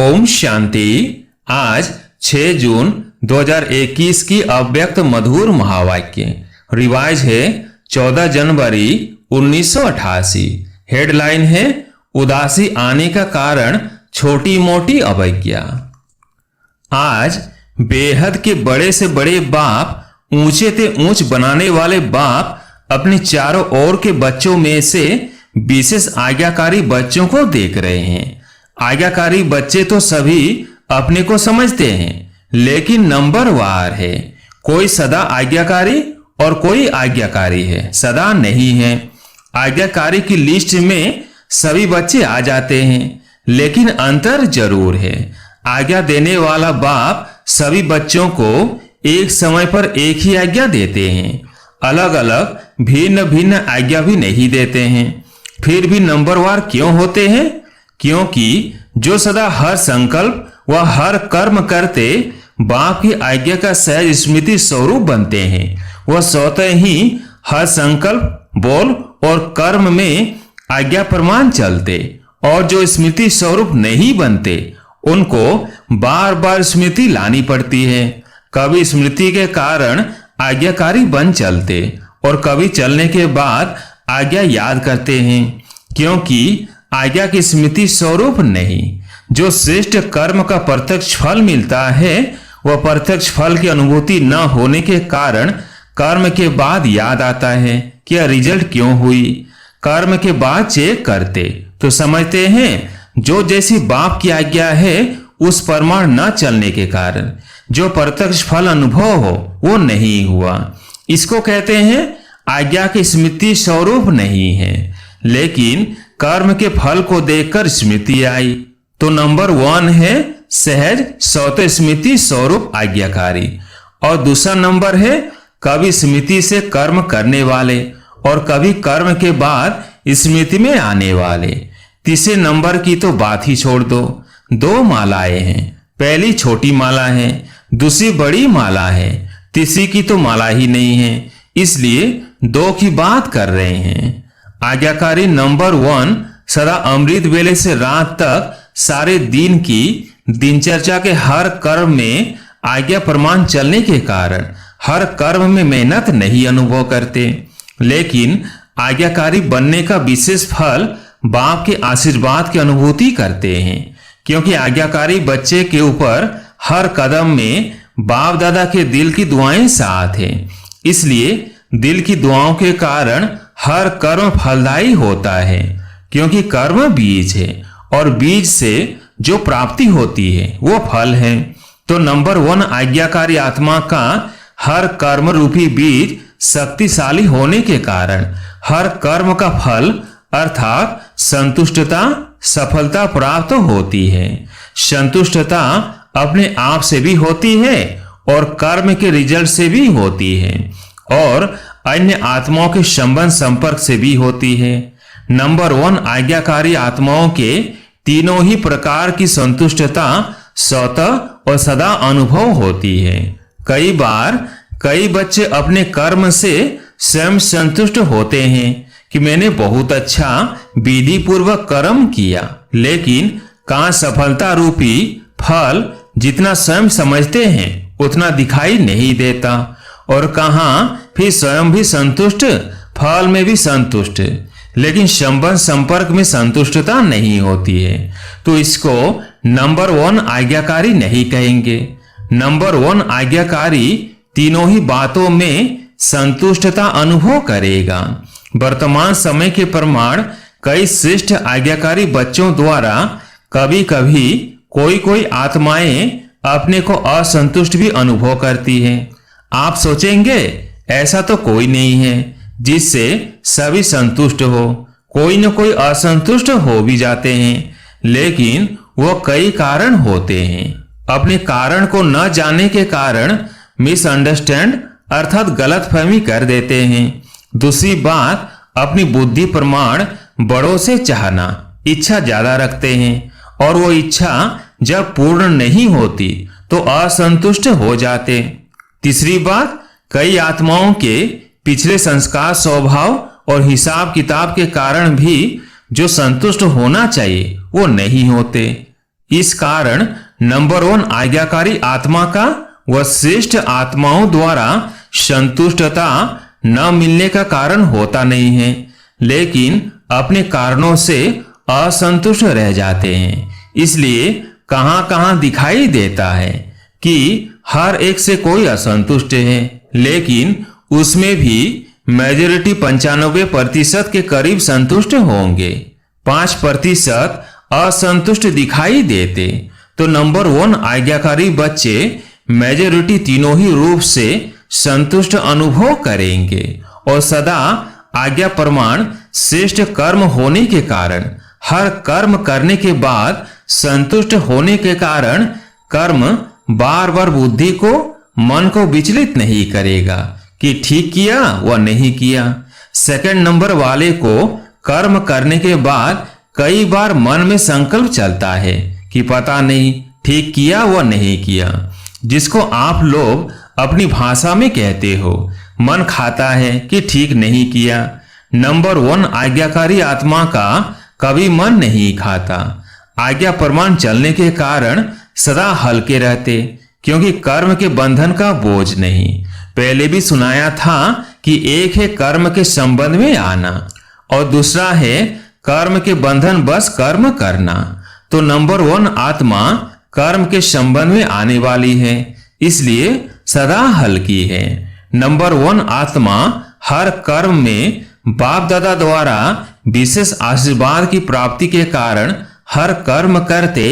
ओम शांति। आज 6 जून 2021 की अव्यक्त मधुर महावाक्य रिवाइज है 14 जनवरी 1988। हेडलाइन है उदासी आने का कारण छोटी मोटी अवज्ञा। आज बेहद के बड़े से बड़े बाप, ऊंचे से ऊंच बनाने वाले बाप अपने चारों ओर के बच्चों में से विशेष आज्ञाकारी बच्चों को देख रहे हैं। आज्ञाकारी बच्चे तो सभी अपने को समझते हैं, लेकिन नंबर वार है। कोई सदा आज्ञाकारी और कोई आज्ञाकारी है, सदा नहीं है। आज्ञाकारी की लिस्ट में सभी बच्चे आ जाते हैं, लेकिन अंतर जरूर है। आज्ञा देने वाला बाप सभी बच्चों को एक समय पर एक ही आज्ञा देते हैं, अलग अलग भिन्न भिन्न आज्ञा भी नहीं देते हैं। फिर भी नंबरवार क्यों होते हैं? क्योंकि जो सदा हर संकल्प व हर कर्म करते बाप की आज्ञा का सहज स्मृति स्वरूप बनते हैं, वह स्वतः ही हर संकल्प, बोल और कर्म में आज्ञा प्रमाण चलते। और जो स्मृति स्वरूप नहीं बनते उनको बार बार स्मृति लानी पड़ती है। कभी स्मृति के कारण आज्ञाकारी बन चलते और कभी चलने के बाद आज्ञा याद करते हैं, क्योंकि आज्ञा की स्मृति स्वरूप नहीं। जो श्रेष्ठ कर्म का प्रत्यक्ष फल मिलता है, वह प्रत्यक्ष फल की अनुभूति न होने के कारण कर्म के बाद याद आता है कि यह रिजल्ट क्यों हुई। कर्म के बाद चेक करते तो समझते हैं जो जैसी बाप की आज्ञा है उस प्रमाण न चलने के कारण जो प्रत्यक्ष फल अनुभव हो वो नहीं हुआ। इसको कहते हैं आज्ञा की स्मृति स्वरूप नहीं है, लेकिन कर्म के फल को देखकर स्मृति आई। तो नंबर 1 है सहज स्वतः स्मृति स्वरूप आज्ञाकारी, और दूसरा नंबर है कभी स्मृति से कर्म करने वाले और कभी कर्म के बाद स्मृति में आने वाले। तीसरे नंबर की तो बात ही छोड़ दो। 2 मालाएं हैं, पहली छोटी माला है, दूसरी बड़ी माला है, तीसरी की तो माला ही नहीं है, इसलिए 2 की बात कर रहे हैं। आज्ञाकारी नंबर 1 सदा अमृत वेले से रात तक सारे दिन की दिनचर्या के हर कर्म में आज्ञा प्रमाण चलने के कारण हर कर्म में मेहनत नहीं अनुभव करते, लेकिन आज्ञाकारी बनने का विशेष फल बाप के आशीर्वाद की अनुभूति करते हैं। क्योंकि आज्ञाकारी बच्चे के ऊपर हर कदम में बाप दादा के दिल की दुआएं साथ हैं, इसलिए दिल की दुआओं के कारण हर कर्म फलदायी होता है। क्योंकि कर्म बीज है और बीज से जो प्राप्ति होती है वो फल है। तो नंबर 1 आज्ञाकारी आत्मा का हर कर्म रूपी बीज शक्तिशाली होने के कारण हर कर्म का फल अर्थात संतुष्टता, सफलता प्राप्त होती है। संतुष्टता अपने आप से भी होती है और कर्म के रिजल्ट से भी होती है और अन्य आत्माओं के संबंध संपर्क से भी होती है। नंबर 1 आज्ञाकारी आत्माओं के तीनों ही प्रकार की संतुष्टता स्वतः और सदा अनुभव होती है। कई बार कई बच्चे अपने कर्म से स्वयं संतुष्ट होते हैं कि मैंने बहुत अच्छा विधि पूर्वक कर्म किया, लेकिन कहाँ सफलता रूपी फल जितना स्वयं समझते हैं उतना दिखाई नहीं देता, और कहाँ फिर स्वयं भी संतुष्ट, फल में भी संतुष्ट, लेकिन संबंध संपर्क में संतुष्टता नहीं होती है। तो इसको नंबर 1 आज्ञाकारी नहीं कहेंगे। नंबर 1 आज्ञाकारी तीनों ही बातों में संतुष्टता अनुभव करेगा। वर्तमान समय के प्रमाण कई श्रेष्ठ आज्ञाकारी बच्चों द्वारा कभी कभी कोई आत्माएं अपने को असंतुष्ट भी अनुभव करती हैं। आप सोचेंगे ऐसा तो कोई नहीं है जिससे सभी संतुष्ट हो, कोई न कोई असंतुष्ट हो भी जाते हैं, लेकिन वो कई कारण होते हैं। अपने कारण को न जानने के कारण मिसअंडरस्टैंड अर्थात गलतफहमी कर देते हैं। दूसरी बात, अपनी बुद्धि प्रमाण बड़ों से चाहना, इच्छा ज्यादा रखते हैं और वो इच्छा जब पूर्ण नहीं होती तो असंतुष्ट हो जाते। तीसरी बात, कई आत्माओं के पिछले संस्कार, स्वभाव और हिसाब किताब के कारण भी जो संतुष्ट होना चाहिए वो नहीं होते। इस कारण नंबर 1 आज्ञाकारी आत्मा का व श्रेष्ठ आत्माओं द्वारा संतुष्टता न मिलने का कारण होता नहीं है, लेकिन अपने कारणों से असंतुष्ट रह जाते हैं। इसलिए कहां कहां दिखाई देता है कि हर एक से कोई असंतुष्ट है, लेकिन उसमें भी मेजॉरिटी 95% के करीब संतुष्ट होंगे। 5% असंतुष्ट दिखाई देते तो नंबर 1 आज्ञाकारी बच्चे मेजॉरिटी तीनों ही रूप से संतुष्ट अनुभव करेंगे और सदा आज्ञा प्रमाण श्रेष्ठ कर्म होने के कारण हर कर्म करने के बाद संतुष्ट होने के कारण कर्म बार बार बुद्धि को मन को विचलित नहीं करेगा कि ठीक किया व नहीं किया। सेकंड नंबर वाले को कर्म करने के बाद कई बार मन में संकल्प चलता है कि पता नहीं ठीक किया व नहीं किया, जिसको आप लोग अपनी भाषा में कहते हो मन खाता है कि ठीक नहीं किया। नंबर 1 आज्ञाकारी आत्मा का कभी मन नहीं खाता। आज्ञा प्रमाण चलने के कारण सदा हल्के रहते, क्योंकि कर्म के बंधन का बोझ नहीं। पहले भी सुनाया था कि एक है कर्म के संबंध में आना और दूसरा है कर्म के बंधन बस कर्म करना। तो नंबर 1 आत्मा कर्म के संबंध में आने वाली है, इसलिए सदा हल्की है। नंबर 1 आत्मा हर कर्म में बाप दादा द्वारा विशेष आशीर्वाद की प्राप्ति के कारण हर कर्म करते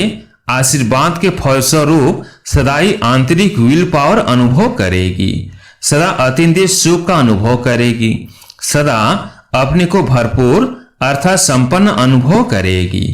आशीर्वाद के फलस्वरूप सदा ही आंतरिक विल पावर अनुभव करेगी, सदा अतीन्द्रिय सुख का अनुभव करेगी, सदा अपने को भरपूर अर्थात संपन्न अनुभव करेगी।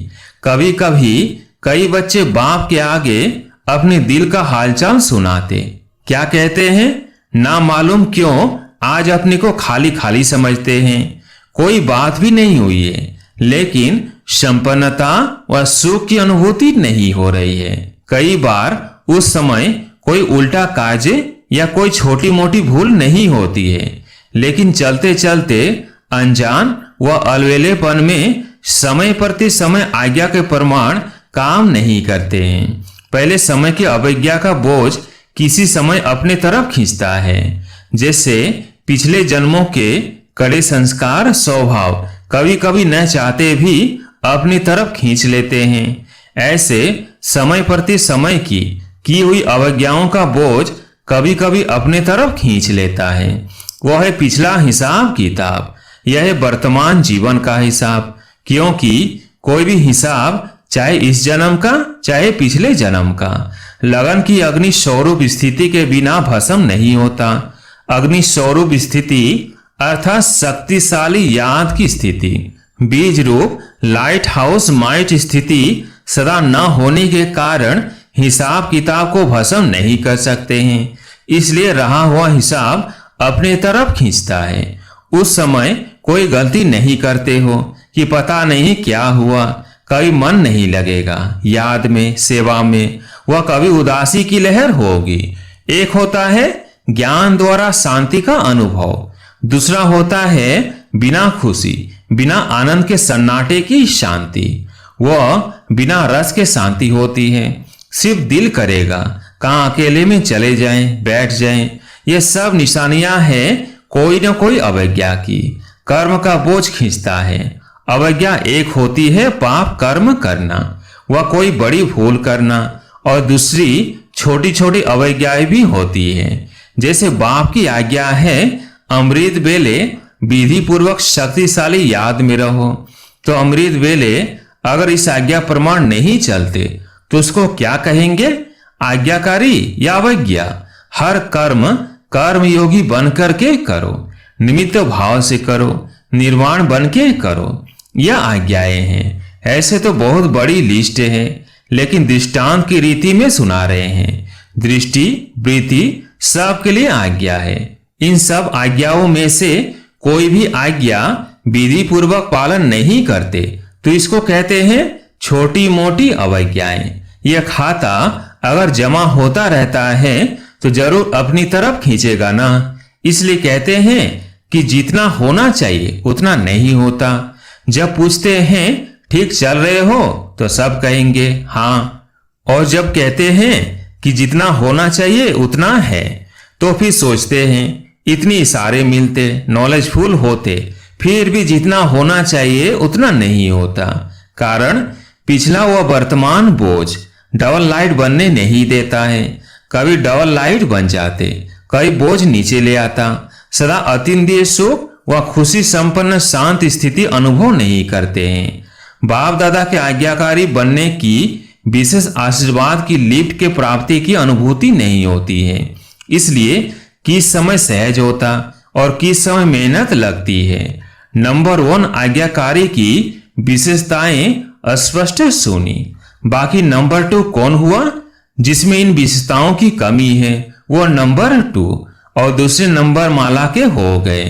कभी कभी कई बच्चे बाप के आगे अपने दिल का हालचाल सुनाते, क्या कहते हैं, ना मालूम क्यों आज अपने को खाली खाली समझते हैं, कोई बात भी नहीं हुई है, लेकिन संपन्नता व सुख की अनुभूति नहीं हो रही है। कई बार उस समय कोई उल्टा कार्य या कोई छोटी मोटी भूल नहीं होती है, लेकिन चलते चलते अनजान व अलवेलेपन में समय प्रति समय आज्ञा के प्रमाण काम नहीं करते हैं। पहले समय की अवज्ञा का बोझ किसी समय अपने तरफ खींचता है, जैसे पिछले जन्मों के कड़े संस्कार स्वभाव कभी कभी न चाहते भी अपनी तरफ खींच लेते हैं। ऐसे समय प्रति समय की हुई अवज्ञाओं का बोझ कभी कभी अपने तरफ खींच लेता है। वह है पिछला हिसाब किताब, यह है वर्तमान जीवन का हिसाब, क्योंकि कोई भी हिसाब चाहे इस जन्म का चाहे पिछले जन्म का लगन की अग्नि स्वरूप स्थिति के बिना भस्म नहीं होता। अग्नि स्वरूप स्थिति अर्थात शक्तिशाली याद की स्थिति, बीज रूप लाइट हाउस माइट स्थिति सदा न होने के कारण हिसाब किताब को भस्म नहीं कर सकते हैं, इसलिए रहा हुआ हिसाब अपने तरफ खींचता है। उस समय कोई गलती नहीं करते हो कि पता नहीं क्या हुआ, कभी मन नहीं लगेगा याद में सेवा में, वह कभी उदासी की लहर होगी। एक होता है ज्ञान द्वारा शांति का अनुभव, दूसरा होता है बिना खुशी बिना आनंद के सन्नाटे की शांति, वह बिना रस के शांति होती है। सिर्फ दिल करेगा कहाँ अकेले में चले जाएं, बैठ जाएं, ये सब निशानियां हैं कोई न कोई अवज्ञा की। कर्म का बोझ खींचता है। अवज्ञा एक होती है पाप कर्म करना, वह कोई बड़ी भूल करना, और दूसरी छोटी छोटी अवज्ञाएं भी होती है। जैसे बाप की आज्ञा है अमृत बेले विधि पूर्वक शक्तिशाली याद में रहो, तो अमृत बेले अगर इस आज्ञा प्रमाण नहीं चलते तो उसको क्या कहेंगे, आज्ञाकारी या अवज्ञा। हर कर्म कर्मयोगी बन करके करो, निमित्त भाव से करो, निर्वाण बन के करो, यह आज्ञाएं हैं। ऐसे तो बहुत बड़ी लिस्ट है, लेकिन दृष्टांत की रीति में सुना रहे हैं। दृष्टि वृत्ति सबके लिए आज्ञा है। इन सब आज्ञाओं में से कोई भी आज्ञा विधि पूर्वक पालन नहीं करते तो इसको कहते हैं छोटी मोटी अवज्ञाएं। यह खाता अगर जमा होता रहता है तो जरूर अपनी तरफ खींचेगा ना, इसलिए कहते हैं कि जितना होना चाहिए उतना नहीं होता। जब पूछते हैं ठीक चल रहे हो तो सब कहेंगे हाँ, और जब कहते हैं कि जितना होना चाहिए उतना है, तो फिर सोचते हैं इतनी इशारे मिलते, नॉलेजफुल होते, फिर भी जितना होना चाहिए उतना नहीं होता। कारण पिछला व वर्तमान बोझ डबल लाइट बनने नहीं देता है। कभी डबल लाइट बन जाते, कभी बोझ नीचे ले आता। सदा अतीन्द्रिय सुख व खुशी संपन्न शांत स्थिति अनुभव नहीं करते हैं। बाप दादा के आज्ञाकारी बनने की विशेष आशीर्वाद की लिफ्ट के प्राप्ति की अनुभूति नहीं होती है। इसलिए किस समय सहज होता और किस समय मेहनत लगती है। नंबर 1 आज्ञाकारी की विशेषताएं स्पष्ट सुनी। बाकी नंबर 2 कौन हुआ जिसमें इन विशेषताओं की कमी है, वो नंबर 2 और दूसरे नंबर माला के हो गए।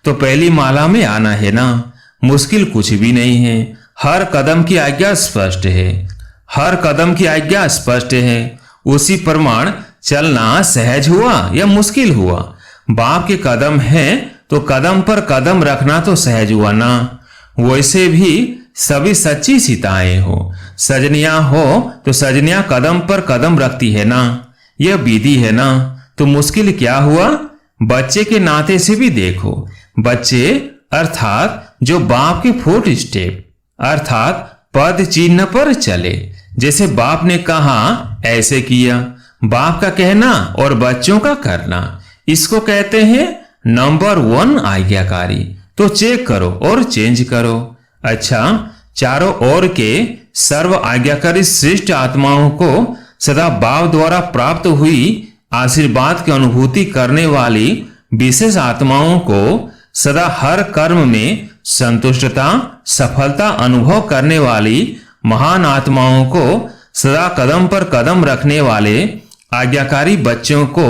तो पहली माला में आना है ना, मुश्किल कुछ भी नहीं है। हर कदम की आज्ञा स्पष्ट है, हर कदम की आज्ञा स्पष्ट है। उसी प्रमाण चलना सहज हुआ या मुश्किल हुआ। बाप के कदम है तो कदम पर कदम रखना तो सहज हुआ ना। वैसे भी सभी सच्ची सीताएं हो, सजनियां हो तो सजनियां कदम पर कदम रखती है ना। यह विधि है ना, तो मुश्किल क्या हुआ। बच्चे के नाते से भी देखो, बच्चे अर्थात जो बाप के फुट स्टेप अर्थात पद चिन्ह पर चले। जैसे बाप ने कहा ऐसे किया। बाप का कहना और बच्चों का करना, इसको कहते हैं नंबर 1 आज्ञाकारी। तो चेक करो और चेंज करो। अच्छा, चारों ओर के सर्व आज्ञाकारी श्रेष्ठ आत्माओं को सदा बाप द्वारा प्राप्त हुई आशीर्वाद की अनुभूति करने वाली विशेष आत्माओं को सदा हर कर्म में संतुष्टता सफलता अनुभव करने वाली महान आत्माओं को सदा कदम पर कदम रखने वाले आज्ञाकारी बच्चों को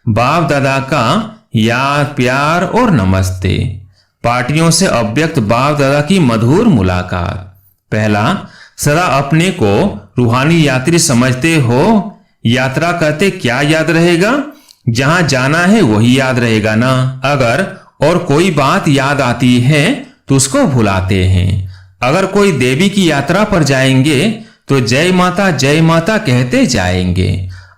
बाप दादा का याद प्यार और नमस्ते। पार्टियों से अव्यक्त बाप दादा की मधुर मुलाकात। पहला, सदा अपने को रूहानी यात्री समझते हो। यात्रा करते क्या याद रहेगा, जहां जाना है वही याद रहेगा ना। अगर और कोई बात याद आती है तो उसको भुलाते हैं। अगर कोई देवी की यात्रा पर जाएंगे तो जय माता कहते जाएंगे।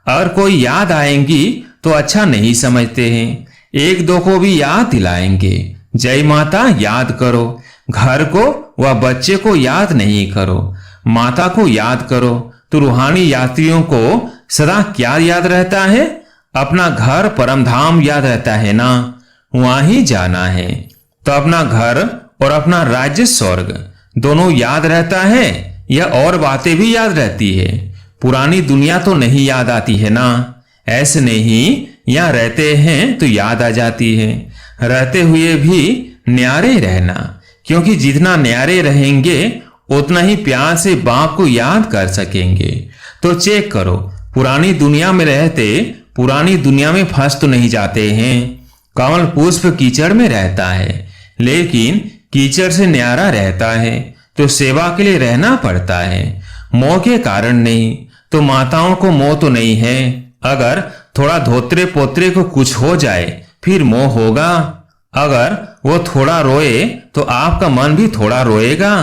अगर कोई याद आएंगी तो अच्छा नहीं समझते हैं, एक दो को भी याद दिलाएंगे। जय माता याद करो, घर को व बच्चे को याद नहीं करो, माता को याद करो। तो रूहानी यात्रियों को सदा क्या याद रहता है, अपना घर परम धाम याद रहता है ना, वहां ही जाना है। तो अपना घर और अपना राज्य स्वर्ग दोनों याद रहता है या और बातें भी याद रहती है। पुरानी दुनिया तो नहीं याद आती है ना। ऐसे नहीं, यहाँ रहते हैं तो याद आ जाती है। रहते हुए भी न्यारे रहना, क्योंकि जितना न्यारे रहेंगे उतना ही प्यार से बाप को याद कर सकेंगे। तो चेक करो, पुरानी दुनिया में रहते पुरानी दुनिया में फंस तो नहीं जाते हैं। कमल पुष्प कीचड़ में रहता है, लेकिन कीचड़ से न्यारा रहता है तो सेवा के लिए रहना पड़ता है, मोह के कारण नहीं। तो माताओं को मोह तो नहीं है। अगर थोड़ा धोत्रे पोत्रे को कुछ हो जाए फिर मोह होगा। अगर वो थोड़ा रोए तो आपका मन भी थोड़ा रोएगा,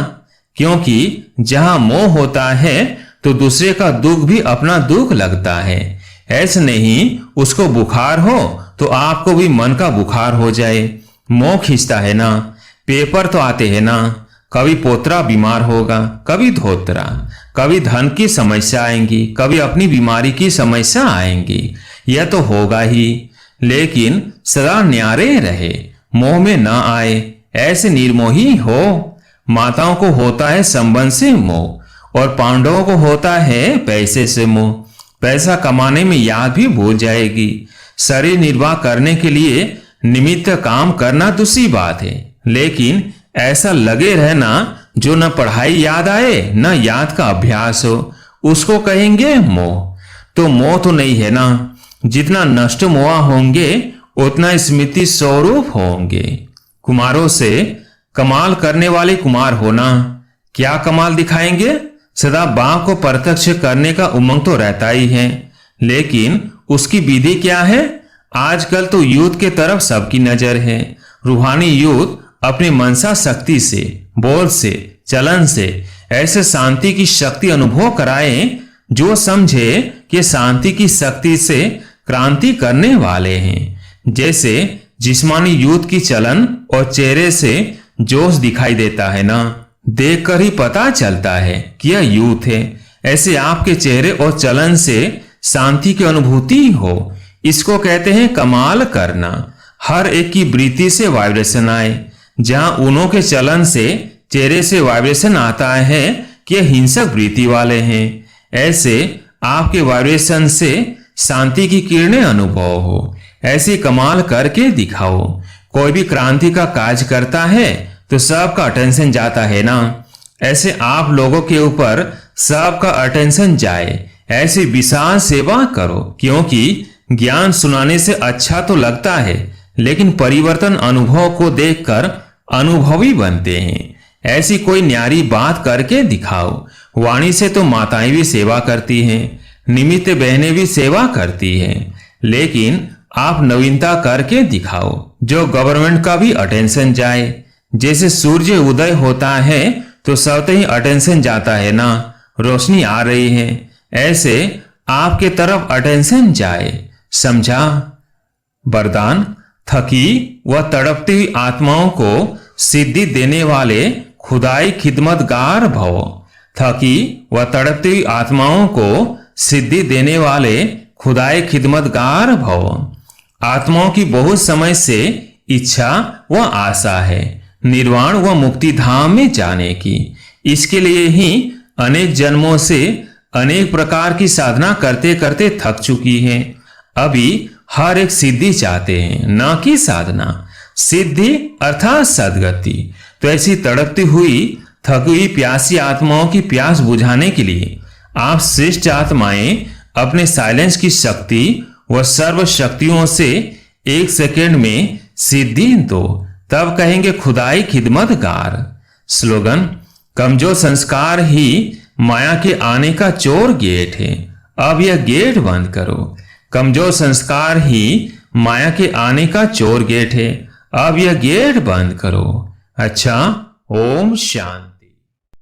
क्योंकि जहां मोह होता है तो दूसरे का दुख भी अपना दुख लगता है। ऐसे नहीं उसको बुखार हो तो आपको भी मन का बुखार हो जाए, मोह खींचता है ना। पेपर तो आते हैं ना, कभी पोतरा बीमार होगा, कभी धोत्रा, कभी धन की समस्या आएंगी, कभी अपनी बीमारी की समस्या आएंगी। यह तो होगा ही, लेकिन सदा न्यारे रहे, मोह में न आए, ऐसे निर्मोही हो। माताओं को होता है संबंध से मोह और पांडवों को होता है पैसे से मोह। पैसा कमाने में याद भी भूल जाएगी। शरीर निर्वाह करने के लिए निमित्त काम करना दूसरी बात है, लेकिन ऐसा लगे रहना जो न पढ़ाई याद आए न याद का अभ्यास हो, उसको कहेंगे मोह। तो मोह तो नहीं है ना। जितना नष्ट मोह होंगे उतना स्मृति स्वरूप होंगे। कुमारों से कमाल करने वाले कुमार होना। क्या कमाल दिखाएंगे, सदा बाप को प्रत्यक्ष करने का उमंग तो रहता ही है, लेकिन उसकी विधि क्या है। आजकल तो युद्ध के तरफ सबकी नजर है। रूहानी युद्ध अपनी मनसा शक्ति से, बोल से, चलन से ऐसे शांति की शक्ति अनुभव कराएं जो समझे कि शांति की शक्ति से क्रांति करने वाले हैं। जैसे जिस्मानी युद्ध की चलन और चेहरे से जोश दिखाई देता है ना, देखकर ही पता चलता है कि यह युद्ध है। ऐसे आपके चेहरे और चलन से शांति की अनुभूति हो, इसको कहते हैं कमाल करना। हर एक की वृत्ति से वाइब्रेशन आए। जहां उन्हों के चलन से चेहरे से वाइब्रेशन आता है कि हिंसक वृत्ति वाले हैं, ऐसे आपके वाइब्रेशन से शांति की किरणें अनुभव हो। ऐसे कमाल करके दिखाओ। कोई भी क्रांति का काज करता है तो सबका अटेंशन जाता है ना, ऐसे आप लोगों के ऊपर सबका अटेंशन जाए, ऐसी विशाल सेवा करो। क्योंकि ज्ञान सुनाने से अच्छा तो लगता है, लेकिन परिवर्तन अनुभव को देखकर अनुभवी बनते हैं। ऐसी कोई न्यारी बात करके दिखाओ। वाणी से तो माताएं भी सेवा करती हैं, निमित्त बहनें भी सेवा करती हैं, लेकिन आप नवीनता करके दिखाओ जो गवर्नमेंट का भी अटेंशन जाए। जैसे सूर्य उदय होता है तो सबसे ही अटेंशन जाता है ना, रोशनी आ रही है, ऐसे आपके तरफ अटेंशन जाए। समझा? वरदान, थकी व तड़पती हुई आत्माओं को सिद्धि देने वाले खुदाई खिदमतगार भव। थकी व तड़पती हुई आत्माओं को सिद्धि देने वाले खुदाई खिदमतगार भव। आत्माओं की बहुत समय से इच्छा व आशा है निर्वाण व मुक्ति धाम में जाने की। इसके लिए ही अनेक जन्मों से अनेक प्रकार की साधना करते करते थक चुकी हैं। अभी हर एक सिद्धि चाहते हैं, न कि साधना। सिद्धि अर्थात सद्गति। तो ऐसी तड़पती हुई थकी हुई प्यासी आत्माओं की प्यास बुझाने के लिए आप श्रेष्ठ आत्माएं अपने साइलेंस की शक्ति व सर्व शक्तियों से 1 सेकेंड में सिद्धि दो, तब कहेंगे खुदाई खिदमतगार। स्लोगन, कमजोर संस्कार ही माया के आने का चोर गेट है, अब यह गेट बंद करो। कमजोर संस्कार ही माया के आने का चोर गेट है, अब यह गेट बंद करो। अच्छा, ओम शांति।